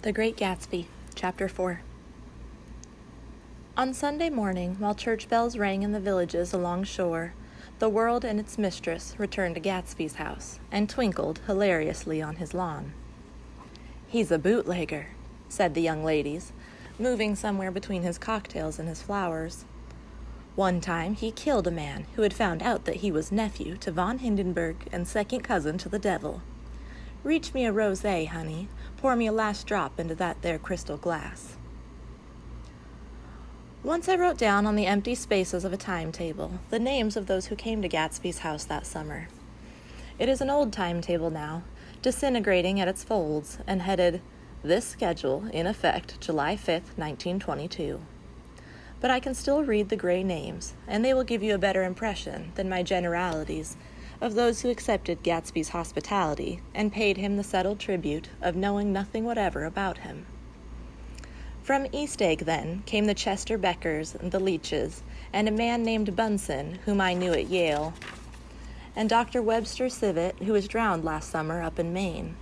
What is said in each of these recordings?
The Great Gatsby, Chapter 4. On Sunday morning, while church bells rang in the villages along shore, the world and its mistress returned to Gatsby's house and twinkled hilariously on his lawn. "He's a bootlegger," said the young ladies, moving somewhere between his cocktails and his flowers. One time he killed a man who had found out that he was nephew to von Hindenburg and second cousin to the devil. "Reach me a rosé, honey. Pour me a last drop into that there crystal glass." Once I wrote down on the empty spaces of a timetable the names of those who came to Gatsby's house that summer. It is an old timetable now, disintegrating at its folds, and headed, "This schedule in effect July 5th, 1922. But I can still read the gray names, and they will give you a better impression than my generalities of those who accepted Gatsby's hospitality and paid him the settled tribute of knowing nothing whatever about him. From East Egg, then, came the Chester Beckers and the Leaches, and a man named Bunsen, whom I knew at Yale, and Dr. Webster Civet, who was drowned last summer up in Maine,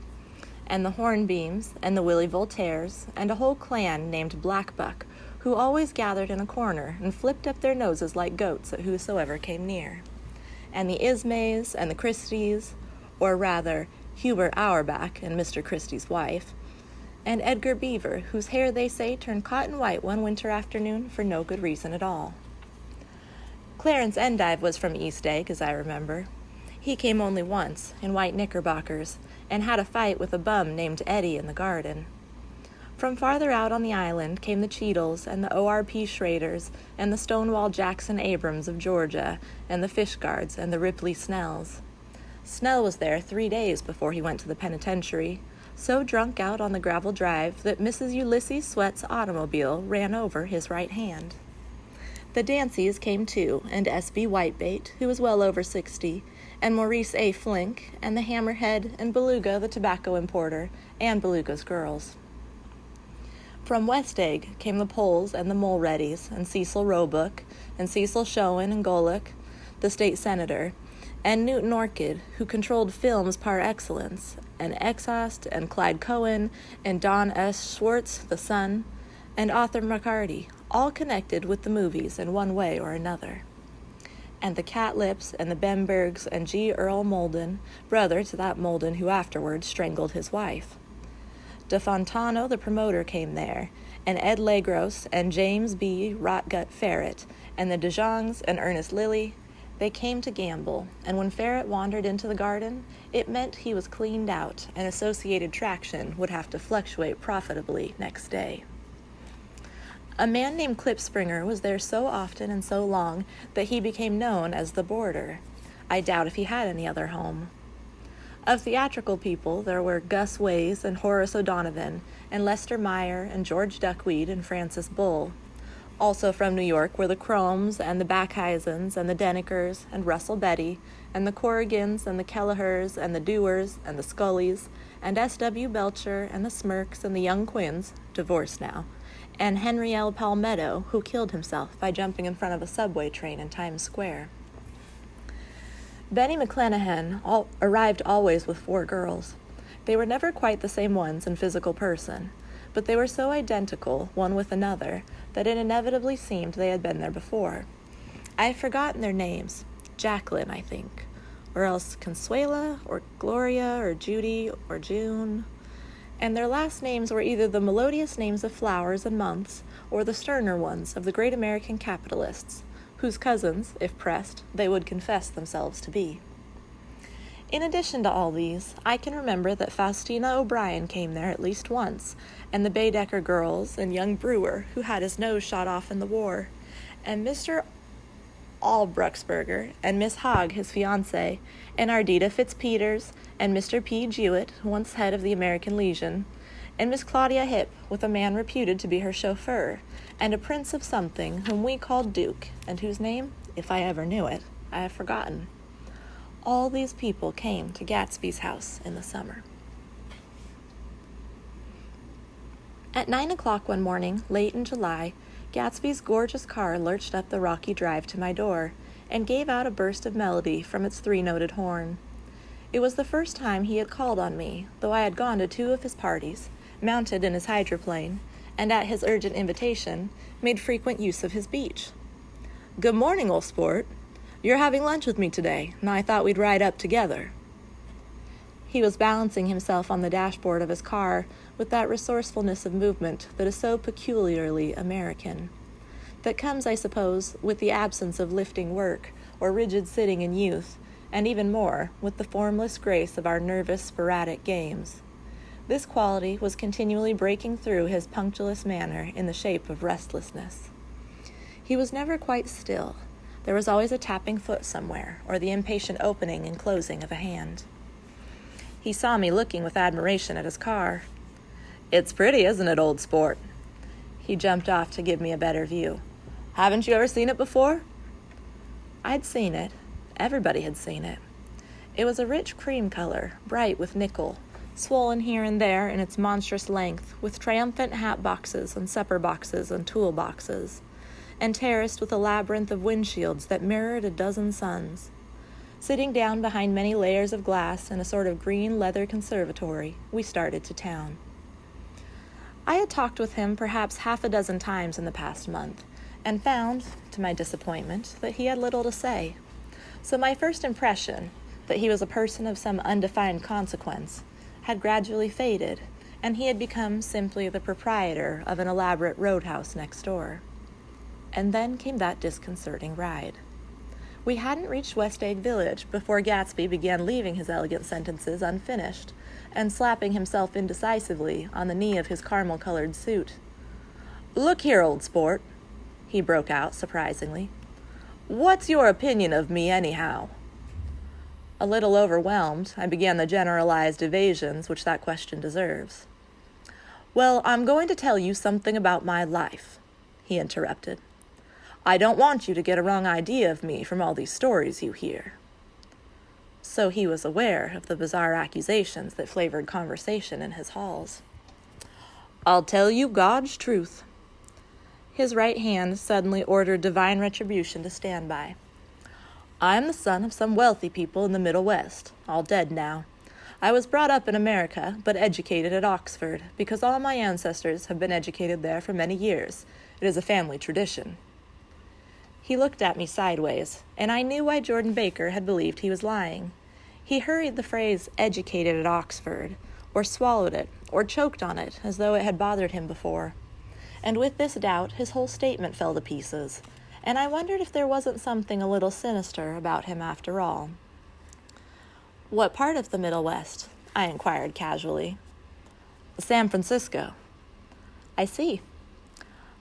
and the Hornbeams, and the Willie Voltaires, and a whole clan named Blackbuck, who always gathered in a corner and flipped up their noses like goats at whosoever came near, and the Ismays and the Christies, or rather Hubert Auerbach and Mr. Christie's wife, and Edgar Beaver, whose hair they say turned cotton white one winter afternoon for no good reason at all. Clarence Endive was from East Egg, as I remember. He came only once, in white knickerbockers, and had a fight with a bum named Eddie in the garden. From farther out on the island came the Cheadles and the O.R.P. Schraders and the Stonewall Jackson Abrams of Georgia and the Fishguards and the Ripley Snells. Snell was there 3 days before he went to the penitentiary, so drunk out on the gravel drive that Mrs. Ulysses Sweat's automobile ran over his right hand. The Danceys came too, and S.B. Whitebait, who was well over 60, and Maurice A. Flink, and the Hammerhead, and Beluga the tobacco importer, and Beluga's girls. From West Egg came the Poles and the Mulreadys, and Cecil Roebuck, and Cecil Schoen and Golick, the state senator, and Newton Orchid, who controlled films par excellence, and Exhaust, and Clyde Cohen, and Don S. Schwartz, the son, and Arthur McCarty, all connected with the movies in one way or another. And the Catlips, and the Bembergs, and G. Earl Molden, brother to that Molden who afterwards strangled his wife. De Fontano, the promoter, came there, and Ed Legros, and James B. Rotgut Ferret, and the DeJongs, and Ernest Lilly. They came to gamble, and when Ferret wandered into the garden, it meant he was cleaned out, and Associated Traction would have to fluctuate profitably next day. A man named Klipspringer was there so often and so long that he became known as the Boarder. I doubt if he had any other home. Of theatrical people, there were Gus Ways and Horace O'Donovan, and Lester Meyer and George Duckweed and Francis Bull. Also from New York were the Cromes and the Backhuisens and the Denekers and Russell Betty and the Corrigans and the Kelleher's and the Dewars and the Scullys and S.W. Belcher and the Smirks and the Young Quins, divorced now, and Henry L. Palmetto, who killed himself by jumping in front of a subway train in Times Square. Benny McClenahan arrived always with 4 girls. They were never quite the same ones in physical person, but they were so identical, one with another, that it inevitably seemed they had been there before. I have forgotten their names. Jacqueline, I think, or else Consuela, or Gloria, or Judy, or June. And their last names were either the melodious names of flowers and months, or the sterner ones of the great American capitalists, whose cousins, if pressed, they would confess themselves to be. In addition to all these, I can remember that Faustina O'Brien came there at least once, and the Baedeker girls, and young Brewer, who had his nose shot off in the war, and Mr. Albruxberger, and Miss Hogg, his fiancée, and Ardita Fitzpeters, and Mr. P. Jewett, once head of the American Legion, and Miss Claudia Hipp, with a man reputed to be her chauffeur, and a prince of something whom we called Duke, and whose name, if I ever knew it, I have forgotten. All these people came to Gatsby's house in the summer. At 9 o'clock one morning, late in July, Gatsby's gorgeous car lurched up the rocky drive to my door and gave out a burst of melody from its 3-noted horn. It was the first time he had called on me, though I had gone to 2 of his parties, mounted in his hydroplane, and at his urgent invitation, made frequent use of his beach. "Good morning, old sport. You're having lunch with me today, and I thought we'd ride up together." He was balancing himself on the dashboard of his car with that resourcefulness of movement that is so peculiarly American, that comes, I suppose, with the absence of lifting work or rigid sitting in youth, and even more, with the formless grace of our nervous, sporadic games. This quality was continually breaking through his punctilious manner in the shape of restlessness. He was never quite still. There was always a tapping foot somewhere, or the impatient opening and closing of a hand. He saw me looking with admiration at his car. "It's pretty, isn't it, old sport?" He jumped off to give me a better view. "Haven't you ever seen it before?" I'd seen it. Everybody had seen it. It was a rich cream color, bright with nickel, swollen here and there in its monstrous length, with triumphant hat boxes and supper boxes and tool boxes, and terraced with a labyrinth of windshields that mirrored a dozen suns. Sitting down behind many layers of glass in a sort of green leather conservatory, we started to town. I had talked with him perhaps half a dozen times in the past month, and found, to my disappointment, that he had little to say. So my first impression, that he was a person of some undefined consequence, had gradually faded, and he had become simply the proprietor of an elaborate roadhouse next door. And then came that disconcerting ride. We hadn't reached West Egg Village before Gatsby began leaving his elegant sentences unfinished and slapping himself indecisively on the knee of his caramel-colored suit. "Look here, old sport," he broke out surprisingly. "What's your opinion of me, anyhow?" A little overwhelmed, I began the generalized evasions which that question deserves. "Well, I'm going to tell you something about my life," he interrupted. "I don't want you to get a wrong idea of me from all these stories you hear." So he was aware of the bizarre accusations that flavored conversation in his halls. "I'll tell you God's truth." His right hand suddenly ordered divine retribution to stand by. "I am the son of some wealthy people in the Middle West, all dead now. I was brought up in America, but educated at Oxford, because all my ancestors have been educated there for many years. It is a family tradition." He looked at me sideways, and I knew why Jordan Baker had believed he was lying. He hurried the phrase "educated at Oxford," or swallowed it, or choked on it, as though it had bothered him before. And with this doubt, his whole statement fell to pieces, and I wondered if there wasn't something a little sinister about him after all. "What part of the Middle West?" I inquired casually. "San Francisco." "I see.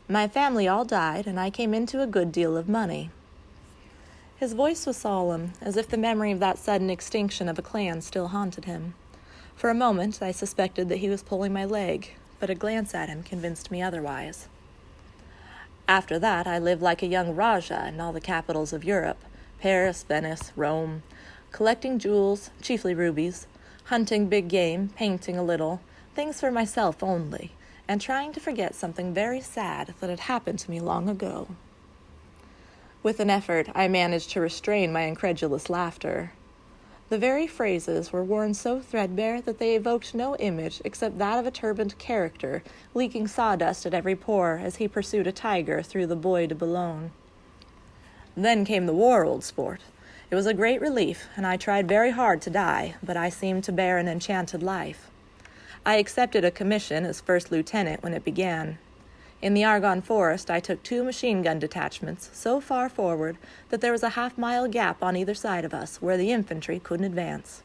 My family all died, and I came into a good deal of money." His voice was solemn, as if the memory of that sudden extinction of a clan still haunted him. For a moment I suspected that he was pulling my leg, but a glance at him convinced me otherwise. "After that I lived like a young Rajah in all the capitals of Europe, Paris, Venice, Rome, collecting jewels, chiefly rubies, hunting big game, painting a little, things for myself only, and trying to forget something very sad that had happened to me long ago." With an effort, I managed to restrain my incredulous laughter. The very phrases were worn so threadbare that they evoked no image except that of a turbaned character leaking sawdust at every pore as he pursued a tiger through the Bois de Boulogne. "Then came the war, old sport. It was a great relief, and I tried very hard to die, but I seemed to bear an enchanted life. I accepted a commission as first lieutenant when it began. In the Argonne Forest, I took 2 machine-gun detachments so far forward that there was a half-mile gap on either side of us where the infantry couldn't advance.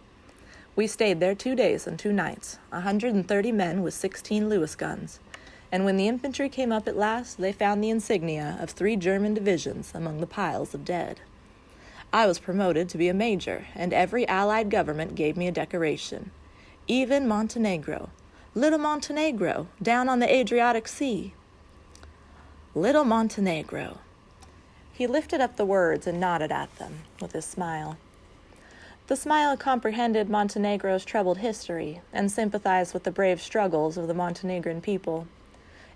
We stayed there 2 days and 2 nights, 130 men with 16 Lewis guns, and when the infantry came up at last, they found the insignia of 3 German divisions among the piles of dead. I was promoted to be a major, and every Allied government gave me a decoration. Even Montenegro. Little Montenegro, down on the Adriatic Sea. Little Montenegro. He lifted up the words and nodded at them with his smile. The smile comprehended Montenegro's troubled history and sympathized with the brave struggles of the Montenegrin people.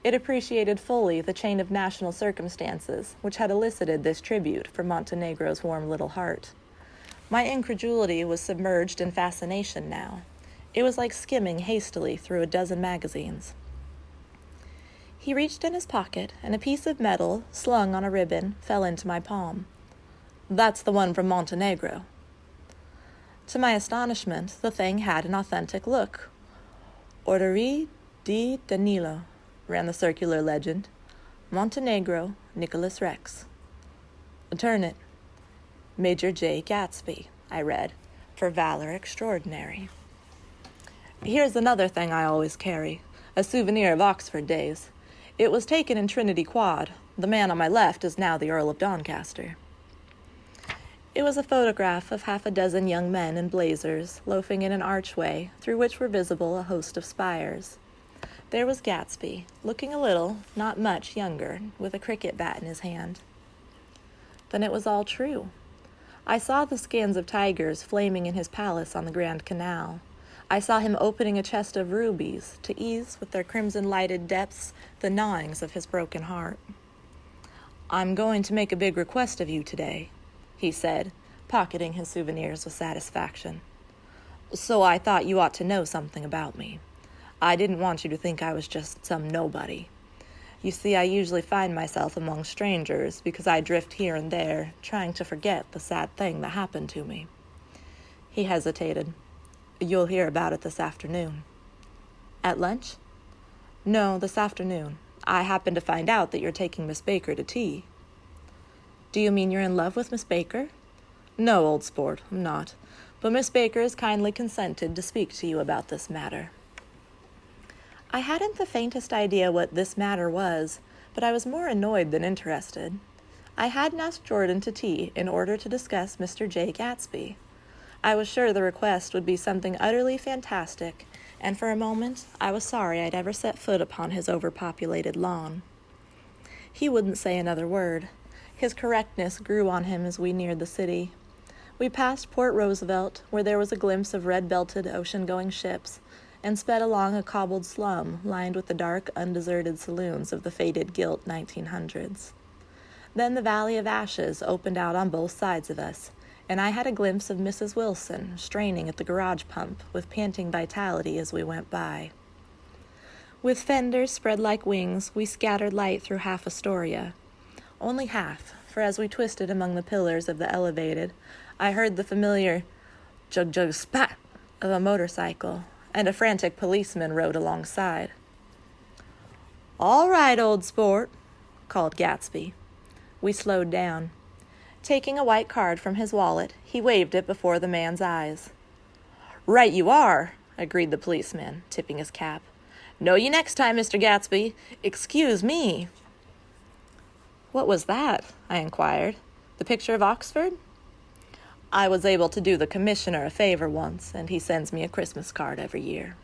It appreciated fully the chain of national circumstances which had elicited this tribute from Montenegro's warm little heart. My incredulity was submerged in fascination now, It was like skimming hastily through a dozen magazines. He reached in his pocket, and a piece of metal, slung on a ribbon, fell into my palm. "That's the one from Montenegro." To my astonishment, the thing had an authentic look. "Orderie di Danilo," ran the circular legend. "Montenegro, Nicholas Rex." "Turn it." "Major J. Gatsby," I read, "for valor extraordinary." Here's another thing I always carry, a souvenir of Oxford days. It was taken in Trinity Quad. The man on my left is now the Earl of Doncaster. It was a photograph of half a dozen young men in blazers, loafing in an archway through which were visible a host of spires. There was Gatsby, looking a little, not much, younger, with a cricket bat in his hand. Then it was all true. I saw the skins of tigers flaming in his palace on the Grand Canal. I saw him opening a chest of rubies to ease with their crimson-lighted depths the gnawings of his broken heart. "I'm going to make a big request of you today," he said, pocketing his souvenirs with satisfaction. "So I thought you ought to know something about me. I didn't want you to think I was just some nobody. You see, I usually find myself among strangers because I drift here and there, trying to forget the sad thing that happened to me." He hesitated. "You'll hear about it this afternoon." "At lunch?" "No, this afternoon. I happened to find out that you're taking Miss Baker to tea." "Do you mean you're in love with Miss Baker?" "No, old sport, I'm not. But Miss Baker has kindly consented to speak to you about this matter." I hadn't the faintest idea what this matter was, but I was more annoyed than interested. I hadn't asked Jordan to tea in order to discuss Mr. J. Gatsby. I was sure the request would be something utterly fantastic, and for a moment I was sorry I'd ever set foot upon his overpopulated lawn. He wouldn't say another word. His correctness grew on him as we neared the city. We passed Port Roosevelt, where there was a glimpse of red-belted ocean-going ships, and sped along a cobbled slum lined with the dark, undeserted saloons of the faded gilt 1900s. Then the Valley of Ashes opened out on both sides of us, and I had a glimpse of Mrs. Wilson straining at the garage pump with panting vitality as we went by. With fenders spread like wings, we scattered light through half Astoria. Only half, for as we twisted among the pillars of the elevated, I heard the familiar jug-jug spat of a motorcycle, and a frantic policeman rode alongside. "All right, old sport," called Gatsby. We slowed down. Taking a white card from his wallet, he waved it before the man's eyes. "Right you are," agreed the policeman, tipping his cap. "Know you next time, Mr. Gatsby. Excuse me." "What was that?" I inquired. "The picture of Oxford?" "I was able to do the commissioner a favor once, and he sends me a Christmas card every year."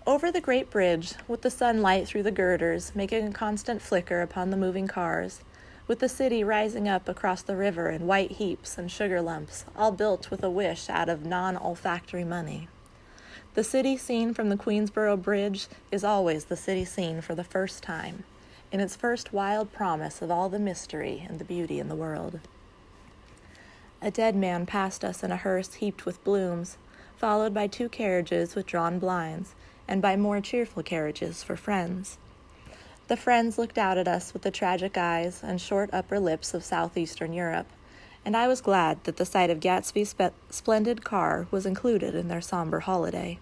Over the great bridge, with the sunlight through the girders making a constant flicker upon the moving cars, with the city rising up across the river in white heaps and sugar lumps, all built with a wish out of non-olfactory money. The city seen from the Queensboro Bridge is always the city seen for the first time, in its first wild promise of all the mystery and the beauty in the world. A dead man passed us in a hearse heaped with blooms, followed by 2 carriages with drawn blinds, and by more cheerful carriages for friends. The friends looked out at us with the tragic eyes and short upper lips of southeastern Europe, and I was glad that the sight of Gatsby's splendid car was included in their somber holiday.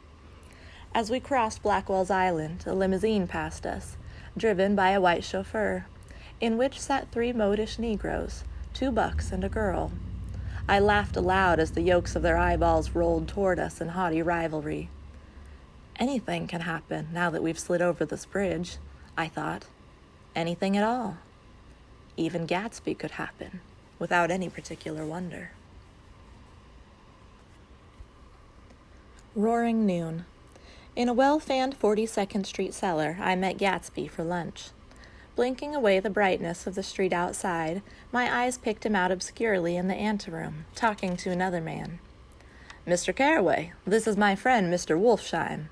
As we crossed Blackwell's Island, a limousine passed us, driven by a white chauffeur, in which sat 3 modish Negroes, 2 bucks and a girl. I laughed aloud as the yolks of their eyeballs rolled toward us in haughty rivalry. Anything can happen now that we've slid over this bridge, I thought. Anything at all. Even Gatsby could happen, without any particular wonder. Roaring noon. In a well-fanned 42nd Street cellar, I met Gatsby for lunch. Blinking away the brightness of the street outside, my eyes picked him out obscurely in the anteroom, talking to another man. "Mr. Carraway, this is my friend, Mr. Wolfsheim."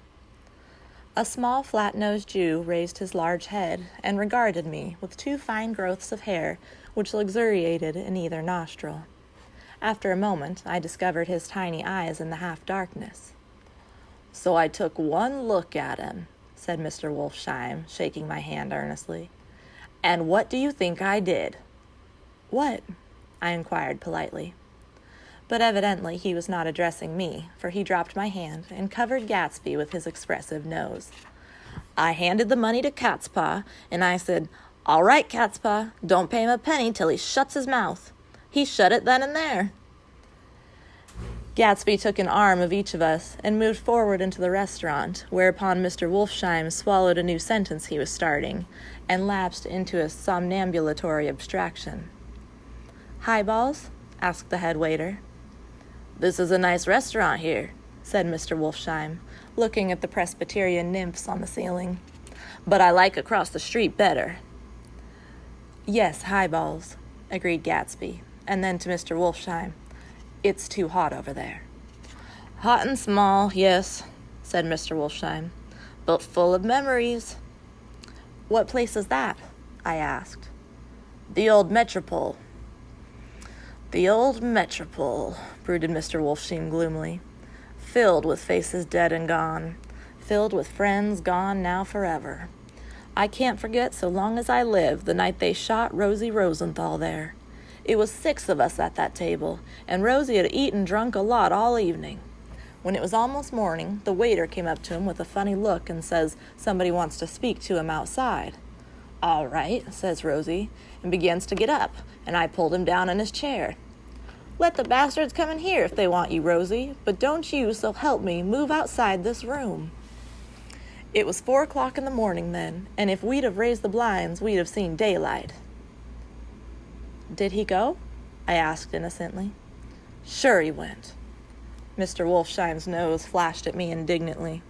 A small, flat-nosed Jew raised his large head and regarded me with 2 fine growths of hair which luxuriated in either nostril. After a moment, I discovered his tiny eyes in the half-darkness. So I took one look at him, said Mr. Wolfsheim, shaking my hand earnestly. And what do you think I did? What? I inquired politely. But evidently he was not addressing me, for he dropped my hand and covered Gatsby with his expressive nose. I handed the money to Catspaw, and I said, "All right, Catspaw, don't pay him a penny till he shuts his mouth." He shut it then and there. Gatsby took an arm of each of us and moved forward into the restaurant, whereupon Mr. Wolfsheim swallowed a new sentence he was starting and lapsed into a somnambulatory abstraction. "Highballs?" asked the head waiter. "This is a nice restaurant here," said Mr. Wolfsheim, looking at the Presbyterian nymphs on the ceiling. "But I like across the street better." "Yes, highballs," agreed Gatsby, and then to Mr. Wolfsheim, "It's too hot over there." "Hot and small, yes," said Mr. Wolfsheim, "but full of memories." "What place is that?" I asked. "The old Metropole." "The old Metropole," brooded Mr. Wolfsheim gloomily, "filled with faces dead and gone, filled with friends gone now forever. I can't forget so long as I live the night they shot Rosie Rosenthal there. It was 6 of us at that table, and Rosie had eaten and drunk a lot all evening. When it was almost morning, the waiter came up to him with a funny look and says somebody wants to speak to him outside. 'All right,' says Rosie, and begins to get up, and I pulled him down in his chair. 'Let the bastards come in here if they want you, Rosie, but don't you, so help me, move outside this room.' It was 4 o'clock in the morning then, and if we'd have raised the blinds, we'd have seen daylight." "Did he go?" I asked innocently. "Sure he went." Mr. Wolfsheim's nose flashed at me indignantly.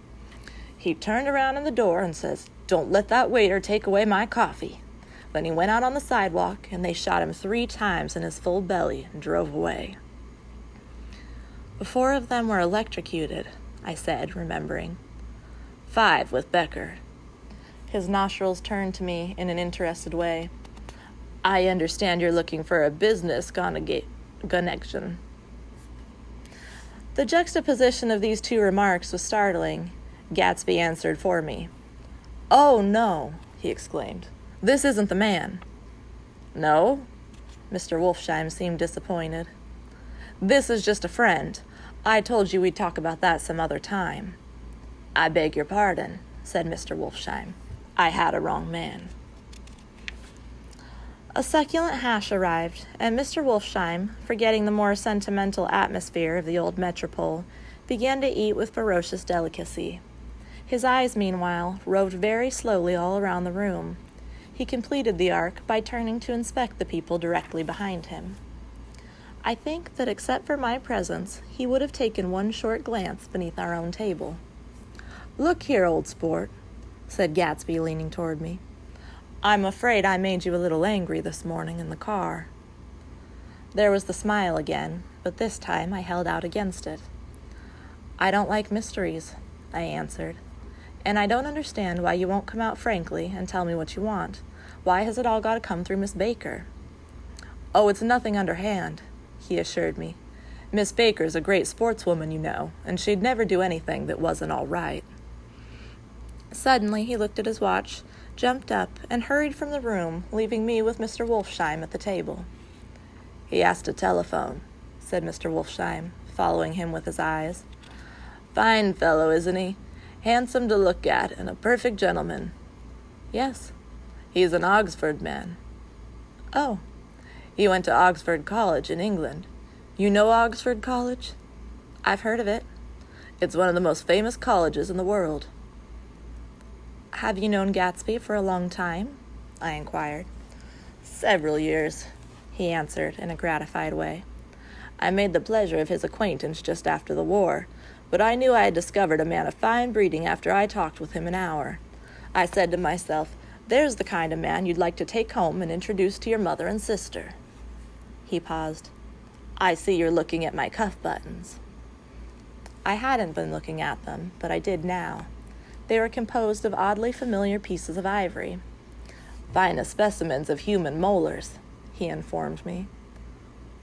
"He turned around in the door and says, 'Don't let that waiter take away my coffee.' Then he went out on the sidewalk, and they shot him 3 times in his full belly and drove away." 4 of them were electrocuted," I said, remembering. 5 with Becker." His nostrils turned to me in an interested way. "I understand you're looking for a business connection." The juxtaposition of these 2 remarks was startling. Gatsby answered for me. "Oh, no," he exclaimed. "This isn't the man." "No?" Mr. Wolfsheim seemed disappointed. "This is just a friend. I told you we'd talk about that some other time." "I beg your pardon," said Mr. Wolfsheim. "I had a wrong man." A succulent hash arrived, and Mr. Wolfsheim, forgetting the more sentimental atmosphere of the old Metropole, began to eat with ferocious delicacy. His eyes, meanwhile, roved very slowly all around the room. He completed the arc by turning to inspect the people directly behind him. I think that except for my presence, he would have taken one short glance beneath our own table. "Look here, old sport," said Gatsby, leaning toward me. "I'm afraid I made you a little angry this morning in the car." There was the smile again, but this time I held out against it. "I don't like mysteries," I answered, "and I don't understand why you won't come out frankly and tell me what you want. Why has it all got to come through Miss Baker?" "Oh, it's nothing underhand," he assured me. "Miss Baker's a great sportswoman, you know, and she'd never do anything that wasn't all right." Suddenly he looked at his watch, jumped up, and hurried from the room, leaving me with Mr. Wolfsheim at the table. "He has to telephone," said Mr. Wolfsheim, following him with his eyes. "Fine fellow, isn't he? Handsome to look at, and a perfect gentleman." "Yes." "He's an Oxford man." "Oh." "He went to Oxford College in England. You know Oxford College?" "I've heard of it." "It's one of the most famous colleges in the world." "Have you known Gatsby for a long time?" I inquired. "Several years," he answered in a gratified way. "I made the pleasure of his acquaintance just after the war, but I knew I had discovered a man of fine breeding after I talked with him an hour. I said to myself, there's the kind of man you'd like to take home and introduce to your mother and sister." He paused. "I see you're looking at my cuff buttons." I hadn't been looking at them, but I did now. They were composed of oddly familiar pieces of ivory. "Finest specimens of human molars," he informed me.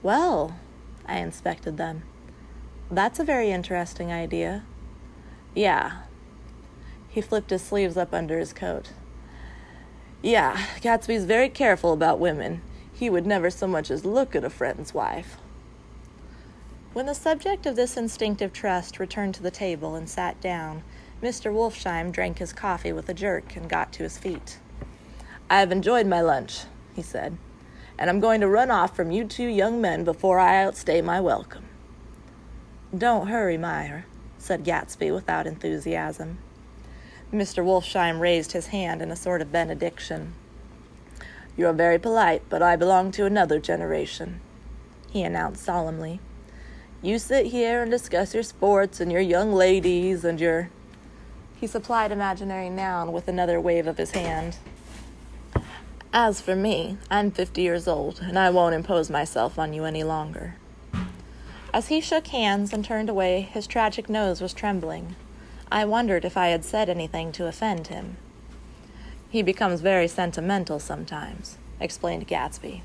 "Well," I inspected them. "That's a very interesting idea. Yeah. He flipped his sleeves up under his coat. Yeah, Gatsby's very careful about women. He would never so much as look at a friend's wife. When the subject of this instinctive trust returned to the table and sat down, Mr. Wolfsheim drank his coffee with a jerk and got to his feet. I have enjoyed my lunch, he said, and I'm going to run off from you two young men before I outstay my welcome. Don't hurry, Meyer, said Gatsby without enthusiasm. Mr. Wolfsheim raised his hand in a sort of benediction. You are very polite, but I belong to another generation, he announced solemnly. You sit here and discuss your sports and your young ladies and your... He supplied imaginary noun with another wave of his hand. As for me, I'm 50 years old, and I won't impose myself on you any longer. As he shook hands and turned away, his tragic nose was trembling. I wondered if I had said anything to offend him. He becomes very sentimental sometimes, explained Gatsby.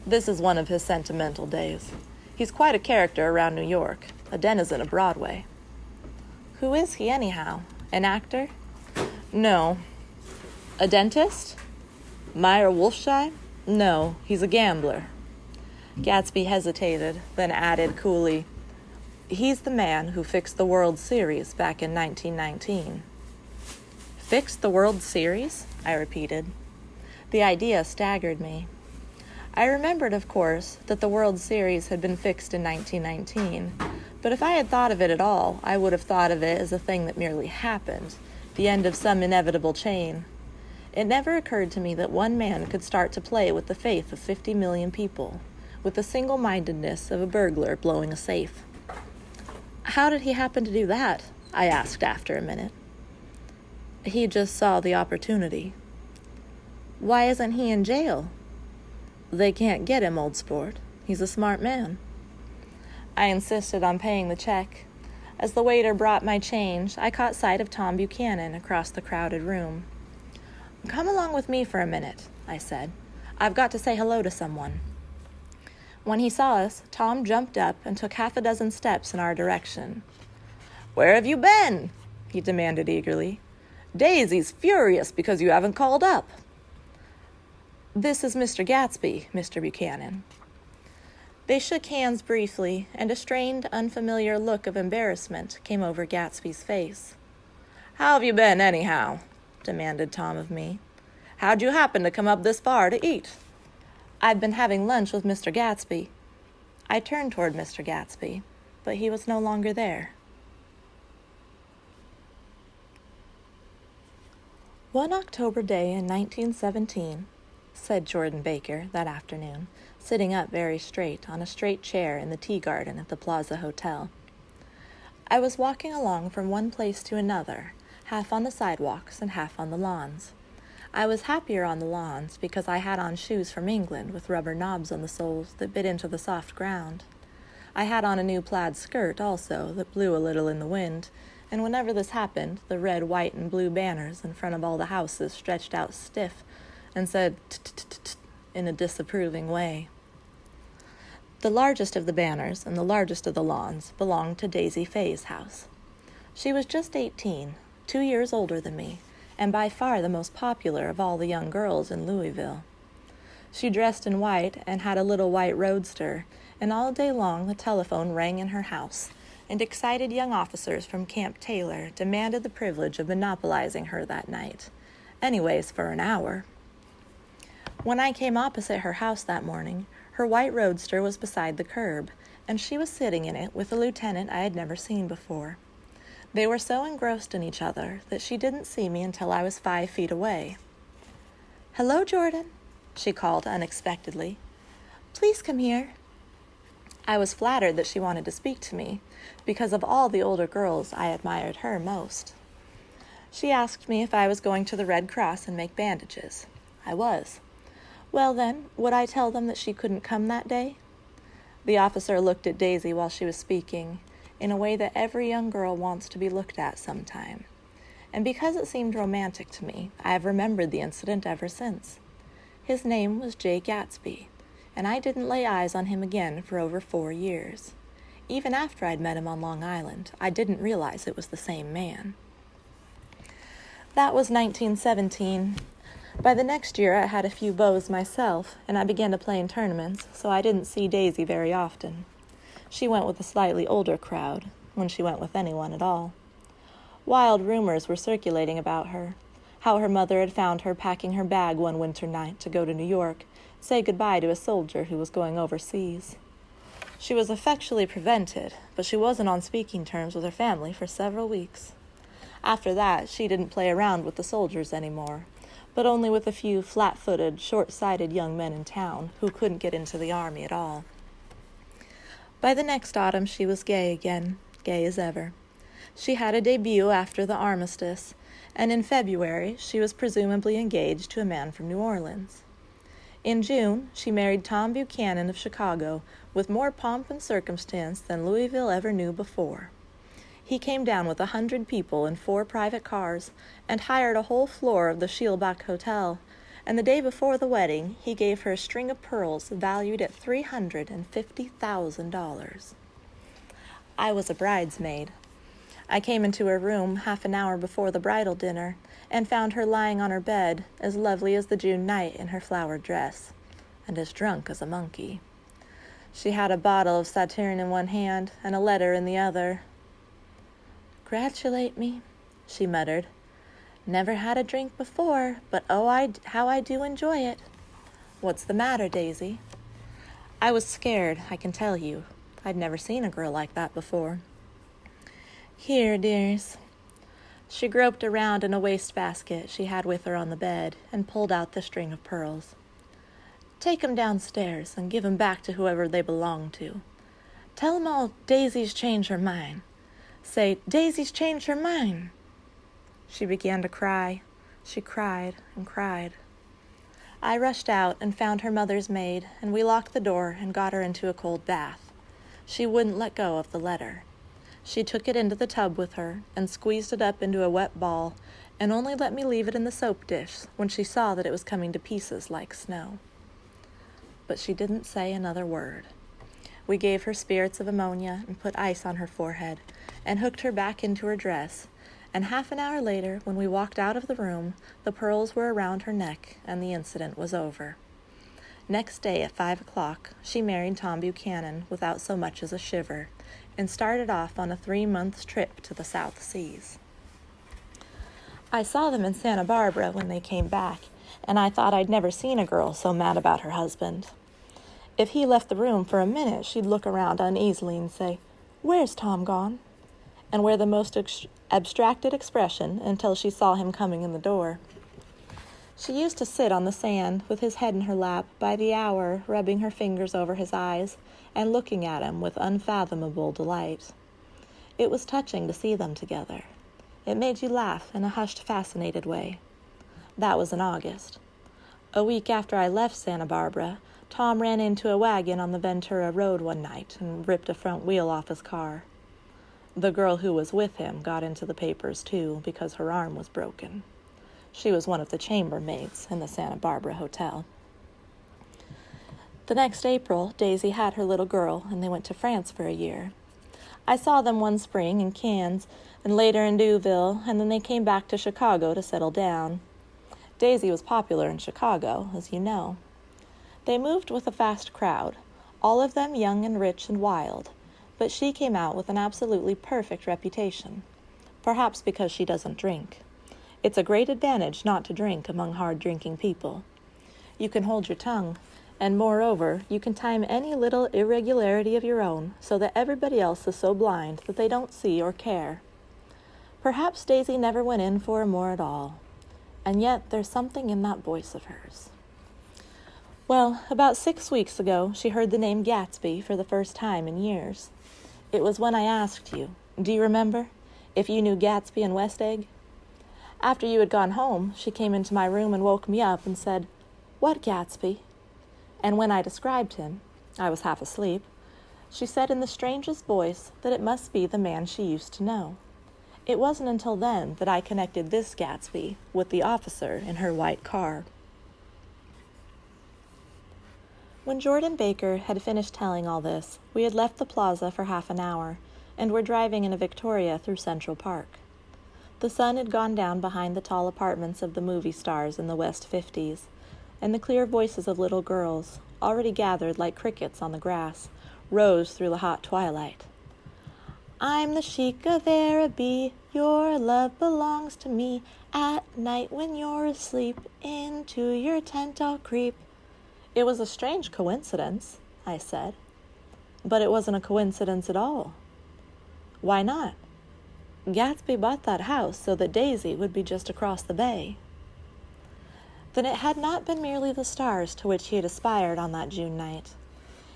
This is one of his sentimental days. He's quite a character around New York, a denizen of Broadway. Who is he, anyhow? An actor? No. A dentist? Meyer Wolfsheim? No, he's a gambler. Gatsby hesitated, then added coolly, He's the man who fixed the World Series back in 1919. Fixed the World Series? I repeated. The idea staggered me. I remembered, of course, that the World Series had been fixed in 1919, but if I had thought of it at all, I would have thought of it as a thing that merely happened, the end of some inevitable chain. It never occurred to me that one man could start to play with the faith of 50 million people, with the single-mindedness of a burglar blowing a safe. How did he happen to do that? I asked after a minute. He just saw the opportunity. Why isn't he in jail? They can't get him, old sport. He's a smart man. I insisted on paying the check. As the waiter brought my change, I caught sight of Tom Buchanan across the crowded room. Come along with me for a minute, I said. I've got to say hello to someone. When he saw us, Tom jumped up and took 6 steps in our direction. Where have you been? He demanded eagerly. Daisy's furious because you haven't called up. This is Mr. Gatsby, Mr. Buchanan. They shook hands briefly, and a strained, unfamiliar look of embarrassment came over Gatsby's face. How have you been, anyhow? Demanded Tom of me. How'd you happen to come up this far to eat? I'd been having lunch with Mr. Gatsby. I turned toward Mr. Gatsby, but he was no longer there. One October day in 1917, said Jordan Baker that afternoon, sitting up very straight on a straight chair in the tea garden at the Plaza Hotel. I was walking along from one place to another, half on the sidewalks and half on the lawns. I was happier on the lawns because I had on shoes from England with rubber knobs on the soles that bit into the soft ground. I had on a new plaid skirt also that blew a little in the wind, and whenever this happened, the red, white, and blue banners in front of all the houses stretched out stiff and said t-t-t-t in a disapproving way. The largest of the banners and the largest of the lawns belonged to Daisy Fay's house. She was just 18, 2 years older than me, and by far the most popular of all the young girls in Louisville. She dressed in white and had a little white roadster, and all day long the telephone rang in her house, and excited young officers from Camp Taylor demanded the privilege of monopolizing her that night, anyways for an hour. When I came opposite her house that morning, her white roadster was beside the curb, and she was sitting in it with a lieutenant I had never seen before. They were so engrossed in each other that she didn't see me until I was 5 feet away. "Hello, Jordan," she called unexpectedly. "Please come here." I was flattered that she wanted to speak to me, because of all the older girls I admired her most. She asked me if I was going to the Red Cross and make bandages. I was. Well then, would I tell them that she couldn't come that day? The officer looked at Daisy while she was speaking, in a way that every young girl wants to be looked at sometime. And because it seemed romantic to me, I have remembered the incident ever since. His name was J. Gatsby, and I didn't lay eyes on him again for over 4 years. Even after I'd met him on Long Island, I didn't realize it was the same man. That was 1917. By the next year, I had a few beaus myself, and I began to play in tournaments, so I didn't see Daisy very often. She went with a slightly older crowd, when she went with anyone at all. Wild rumors were circulating about her, how her mother had found her packing her bag one winter night to go to New York, say goodbye to a soldier who was going overseas. She was effectually prevented, but she wasn't on speaking terms with her family for several weeks. After that, she didn't play around with the soldiers anymore, but only with a few flat-footed, short-sighted young men in town who couldn't get into the army at all. By the next autumn, she was gay again, gay as ever. She had a debut after the armistice, and in February, she was presumably engaged to a man from New Orleans. In June, she married Tom Buchanan of Chicago with more pomp and circumstance than Louisville ever knew before. He came down with 100 people in 4 private cars and hired a whole floor of the Schielbach Hotel, and the day before the wedding, he gave her a string of pearls valued at $350,000. I was a bridesmaid. I came into her room half an hour before the bridal dinner and found her lying on her bed, as lovely as the June night in her flowered dress, and as drunk as a monkey. She had a bottle of Sauterne in one hand and a letter in the other. "Congratulate me," she muttered. "Never had a drink before, but how I do enjoy it." "What's the matter, Daisy?" I was scared, I can tell you. I'd never seen a girl like that before. "Here, dears." She groped around in a wastebasket she had with her on the bed and pulled out the string of pearls. "Take 'em downstairs and give 'em back to whoever they belong to. Tell 'em all Daisy's changed her mind. Say, Daisy's changed her mind." She began to cry. She cried and cried. I rushed out and found her mother's maid, and we locked the door and got her into a cold bath. She wouldn't let go of the letter. She took it into the tub with her and squeezed it up into a wet ball, and only let me leave it in the soap dish when she saw that it was coming to pieces like snow. But she didn't say another word. We gave her spirits of ammonia and put ice on her forehead and hooked her back into her dress, and half an hour later, when we walked out of the room, the pearls were around her neck and the incident was over. Next day at 5 o'clock, she married Tom Buchanan without so much as a shiver, and started off on a 3-month trip to the South Seas. I saw them in Santa Barbara when they came back, and I thought I'd never seen a girl so mad about her husband. If he left the room for a minute, she'd look around uneasily and say, "Where's Tom gone?" and wear the most abstracted expression until she saw him coming in the door. She used to sit on the sand with his head in her lap by the hour, rubbing her fingers over his eyes and looking at him with unfathomable delight. It was touching to see them together. It made you laugh in a hushed, fascinated way. That was in August. A week after I left Santa Barbara, Tom ran into a wagon on the Ventura Road one night and ripped a front wheel off his car. The girl who was with him got into the papers, too, because her arm was broken. She was one of the chambermaids in the Santa Barbara Hotel. The next April, Daisy had her little girl, and they went to France for a year. I saw them one spring in Cannes, and later in Deauville, and then they came back to Chicago to settle down. Daisy was popular in Chicago, as you know. They moved with a fast crowd, all of them young and rich and wild, but she came out with an absolutely perfect reputation, perhaps because she doesn't drink. It's a great advantage not to drink among hard-drinking people. You can hold your tongue, and moreover, you can time any little irregularity of your own so that everybody else is so blind that they don't see or care. Perhaps Daisy never went in for more at all, and yet there's something in that voice of hers. Well, about 6 weeks ago, she heard the name Gatsby for the first time in years. It was when I asked you, do you remember, if you knew Gatsby and West Egg? After you had gone home, she came into my room and woke me up and said, "What Gatsby?" And when I described him, I was half asleep, she said in the strangest voice that it must be the man she used to know. It wasn't until then that I connected this Gatsby with the officer in her white car. When Jordan Baker had finished telling all this, we had left the plaza for half an hour and were driving in a Victoria through Central Park. The sun had gone down behind the tall apartments of the movie stars in the West 50s, and the clear voices of little girls, already gathered like crickets on the grass, rose through the hot twilight. I'm the Sheik of Araby, your love belongs to me. At night when you're asleep, into your tent I'll creep. It was a strange coincidence, I said. But it wasn't a coincidence at all. Why not? Gatsby bought that house so that Daisy would be just across the bay. Then it had not been merely the stars to which he had aspired on that June night.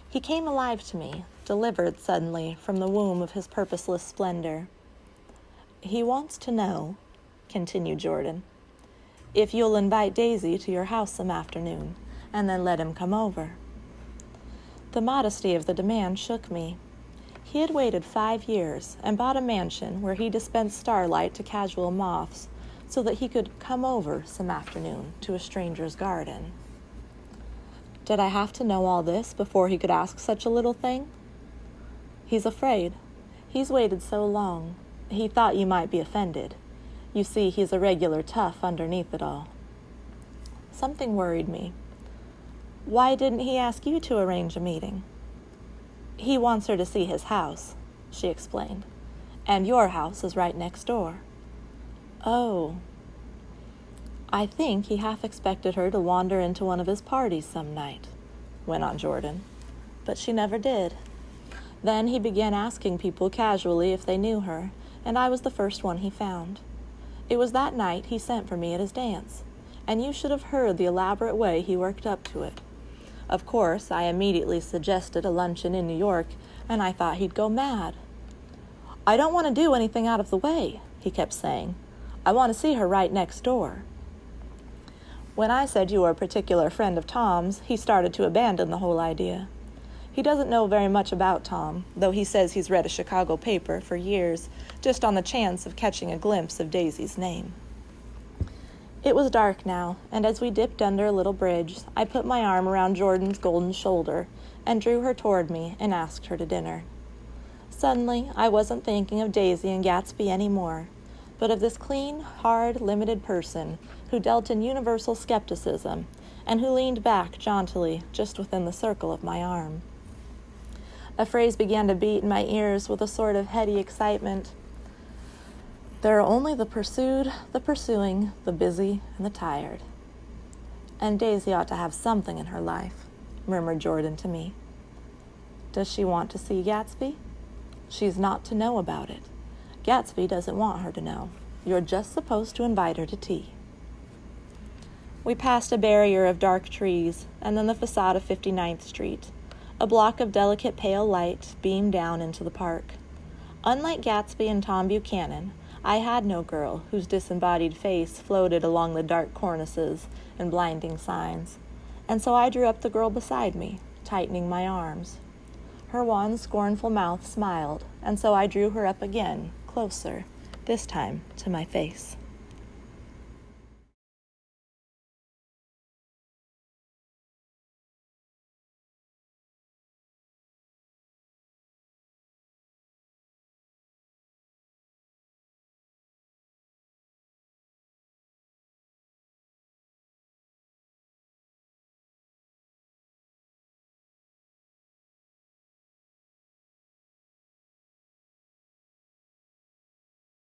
He came alive to me, delivered suddenly from the womb of his purposeless splendor. He wants to know, continued Jordan, if you'll invite Daisy to your house some afternoon, and then let him come over. The modesty of the demand shook me. He had waited 5 years and bought a mansion where he dispensed starlight to casual moths so that he could come over some afternoon to a stranger's garden. Did I have to know all this before he could ask such a little thing? He's afraid. He's waited so long. He thought you might be offended. You see, he's a regular tough underneath it all. Something worried me. Why didn't he ask you to arrange a meeting? He wants her to see his house, she explained, and your house is right next door. Oh. I think he half expected her to wander into one of his parties some night, went on Jordan, but she never did. Then he began asking people casually if they knew her, and I was the first one he found. It was that night he sent for me at his dance, and you should have heard the elaborate way he worked up to it. Of course, I immediately suggested a luncheon in New York, and I thought he'd go mad. I don't want to do anything out of the way, he kept saying. I want to see her right next door. When I said you were a particular friend of Tom's, he started to abandon the whole idea. He doesn't know very much about Tom, though he says he's read a Chicago paper for years, just on the chance of catching a glimpse of Daisy's name. It was dark now, and as we dipped under a little bridge, I put my arm around Jordan's golden shoulder and drew her toward me and asked her to dinner. Suddenly, I wasn't thinking of Daisy and Gatsby anymore, but of this clean, hard, limited person who dealt in universal skepticism and who leaned back jauntily just within the circle of my arm. A phrase began to beat in my ears with a sort of heady excitement. There are only the pursued, the pursuing, the busy, and the tired. And Daisy ought to have something in her life, murmured Jordan to me. Does she want to see Gatsby? She's not to know about it. Gatsby doesn't want her to know. You're just supposed to invite her to tea. We passed a barrier of dark trees, and then the facade of 59th Street. A block of delicate pale light beamed down into the park. Unlike Gatsby and Tom Buchanan, I had no girl whose disembodied face floated along the dark cornices and blinding signs, and so I drew up the girl beside me, tightening my arms. Her wan, scornful mouth smiled, and so I drew her up again, closer, this time to my face.